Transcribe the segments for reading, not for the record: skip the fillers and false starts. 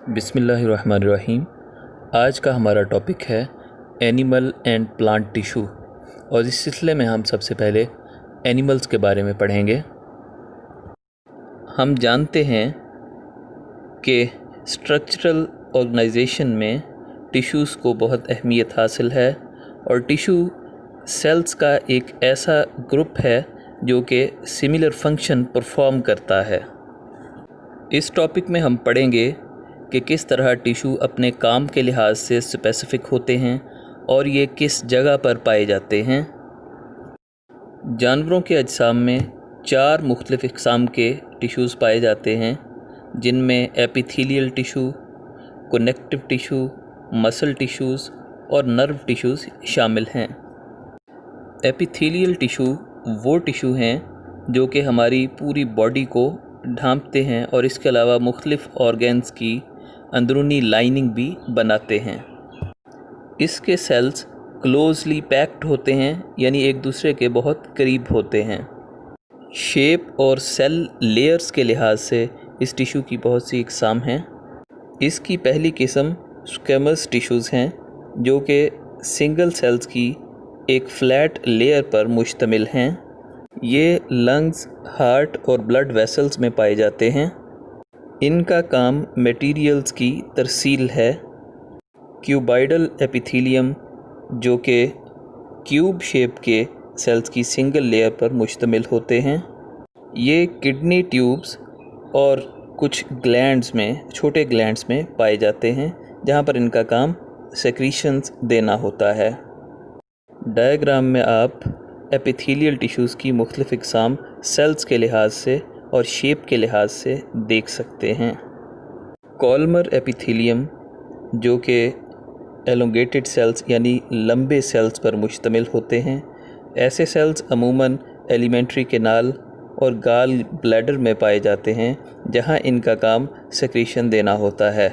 بسم اللہ الرحمن الرحیم۔ آج کا ہمارا ٹاپک ہے اینیمل اینڈ پلانٹ ٹیشو، اور اس سلسلے میں ہم سب سے پہلے اینیملز کے بارے میں پڑھیں گے۔ ہم جانتے ہیں کہ اسٹرکچرل آرگنائزیشن میں ٹیشوز کو بہت اہمیت حاصل ہے، اور ٹیشو سیلز کا ایک ایسا گروپ ہے جو کہ سملر فنکشن پرفارم کرتا ہے۔ اس ٹاپک میں ہم پڑھیں گے کہ کس طرح ٹیشو اپنے کام کے لحاظ سے اسپیسیفک ہوتے ہیں اور یہ کس جگہ پر پائے جاتے ہیں۔ جانوروں کے اجسام میں 4 مختلف اقسام کے ٹیشوز پائے جاتے ہیں، جن میں ایپیتھیلیل ٹیشو، کنیکٹو ٹیشو، مسل ٹیشوز اور نرو ٹیشوز شامل ہیں۔ ایپیتھیلیل ٹیشو وہ ٹیشو ہیں جو کہ ہماری پوری باڈی کو ڈھانپتے ہیں اور اس کے علاوہ مختلف آرگنز کی اندرونی لائننگ بھی بناتے ہیں۔ اس کے سیلز کلوزلی پیکڈ ہوتے ہیں، یعنی ایک دوسرے کے بہت قریب ہوتے ہیں۔ شیپ اور سیل لیئرز کے لحاظ سے اس ٹیشو کی بہت سی اقسام ہیں۔ اس کی پہلی قسم اسکویمس ٹیشوز ہیں، جو کہ سنگل سیلز کی ایک فلیٹ لیئر پر مشتمل ہیں۔ یہ لنگز، ہارٹ اور بلڈ ویسلز میں پائے جاتے ہیں۔ ان کا کام میٹیریلز کی ترسیل ہے۔ کیوبائڈل ایپیتھیلیم، جو کہ کیوب شیپ کے سیلز کی سنگل لیئر پر مشتمل ہوتے ہیں۔ یہ کڈنی ٹیوبز اور کچھ گلینڈز میں، چھوٹے گلینڈز میں پائے جاتے ہیں، جہاں پر ان کا کام سیکریشنز دینا ہوتا ہے۔ ڈائیگرام میں آپ ایپیتھیلیل ٹیشوز کی مختلف اقسام سیلز کے لحاظ سے اور شیپ کے لحاظ سے دیکھ سکتے ہیں۔ کولمر ایپیتھیلیم، جو کہ ایلونگیٹڈ سیلز یعنی لمبے سیلز پر مشتمل ہوتے ہیں۔ ایسے سیلز عموماً ایلیمنٹری کینال اور گال بلیڈر میں پائے جاتے ہیں، جہاں ان کا کام سیکریشن دینا ہوتا ہے۔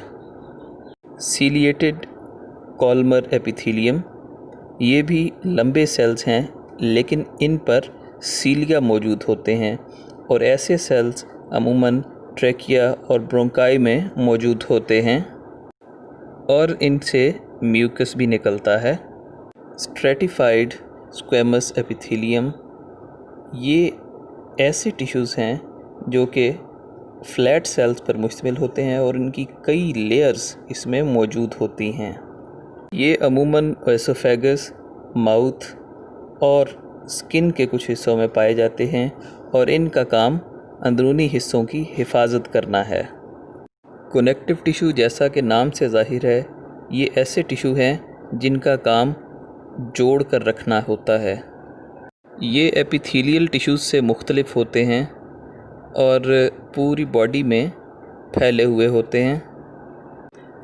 سیلیٹڈ کولمر ایپیتھیلیم، یہ بھی لمبے سیلز ہیں، لیکن ان پر سیلیا موجود ہوتے ہیں، اور ایسے سیلز عموماً ٹریکیا اور برونکائی میں موجود ہوتے ہیں، اور ان سے میوکس بھی نکلتا ہے۔ اسٹریٹیفائڈ اسکویمس ایپیتھیلیم، یہ ایسے ٹیشوز ہیں جو کہ فلیٹ سیلز پر مشتمل ہوتے ہیں، اور ان کی کئی لیئرز اس میں موجود ہوتی ہیں۔ یہ عموماً ایسوفیگس، ماؤتھ اور سکن کے کچھ حصوں میں پائے جاتے ہیں، اور ان کا کام اندرونی حصوں کی حفاظت کرنا ہے۔ کنیکٹو ٹیشو، جیسا کہ نام سے ظاہر ہے، یہ ایسے ٹیشو ہیں جن کا کام جوڑ کر رکھنا ہوتا ہے۔ یہ ایپیتھیلیل ٹیشوز سے مختلف ہوتے ہیں اور پوری باڈی میں پھیلے ہوئے ہوتے ہیں،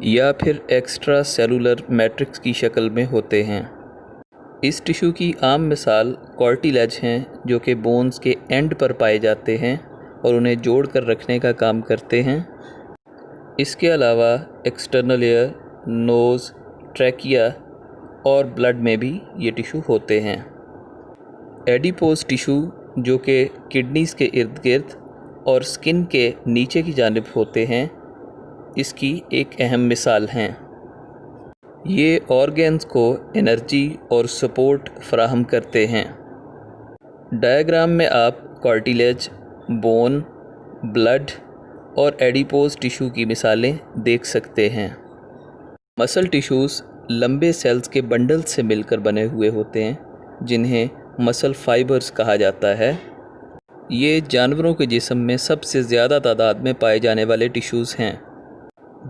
یا پھر ایکسٹرا سیلولر میٹرکس کی شکل میں ہوتے ہیں۔ اس ٹیشو کی عام مثال کارٹیلیج ہیں، جو کہ بونز کے اینڈ پر پائے جاتے ہیں اور انہیں جوڑ کر رکھنے کا کام کرتے ہیں۔ اس کے علاوہ ایکسٹرنل ایئر، نوز، ٹریکیا اور بلڈ میں بھی یہ ٹیشو ہوتے ہیں۔ ایڈیپوز ٹیشو، جو کہ کڈنیز کے ارد گرد اور سکن کے نیچے کی جانب ہوتے ہیں، اس کی ایک اہم مثال ہیں۔ یہ آرگنز کو انرجی اور سپورٹ فراہم کرتے ہیں۔ ڈائیگرام میں آپ کارٹیلیج، بون، بلڈ اور ایڈیپوز ٹیشو کی مثالیں دیکھ سکتے ہیں۔ مسل ٹیشوز لمبے سیلز کے بنڈل سے مل کر بنے ہوئے ہوتے ہیں، جنہیں مسل فائبرز کہا جاتا ہے۔ یہ جانوروں کے جسم میں سب سے زیادہ تعداد میں پائے جانے والے ٹیشوز ہیں۔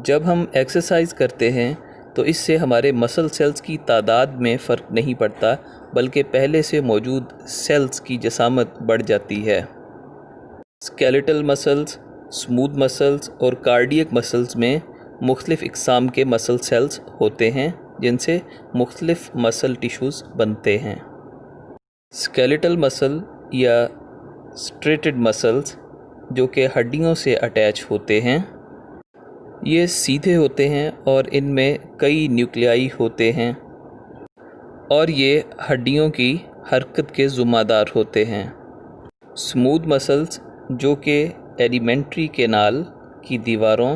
جب ہم ایکسرسائز کرتے ہیں تو اس سے ہمارے مسل سیلز کی تعداد میں فرق نہیں پڑتا، بلکہ پہلے سے موجود سیلز کی جسامت بڑھ جاتی ہے۔ اسکیلیٹل مسلز، اسموتھ مسلز اور کارڈیک مسلز میں مختلف اقسام کے مسل سیلز ہوتے ہیں، جن سے مختلف مسل ٹیشوز بنتے ہیں۔ اسکیلیٹل مسل یا اسٹریٹڈ مسلز، جو کہ ہڈیوں سے اٹیچ ہوتے ہیں، یہ سیدھے ہوتے ہیں اور ان میں کئی نیوکلیائی ہوتے ہیں، اور یہ ہڈیوں کی حرکت کے ذمہ دار ہوتے ہیں۔ اسموتھ مسلز، جو کہ ایلیمنٹری کینال کی دیواروں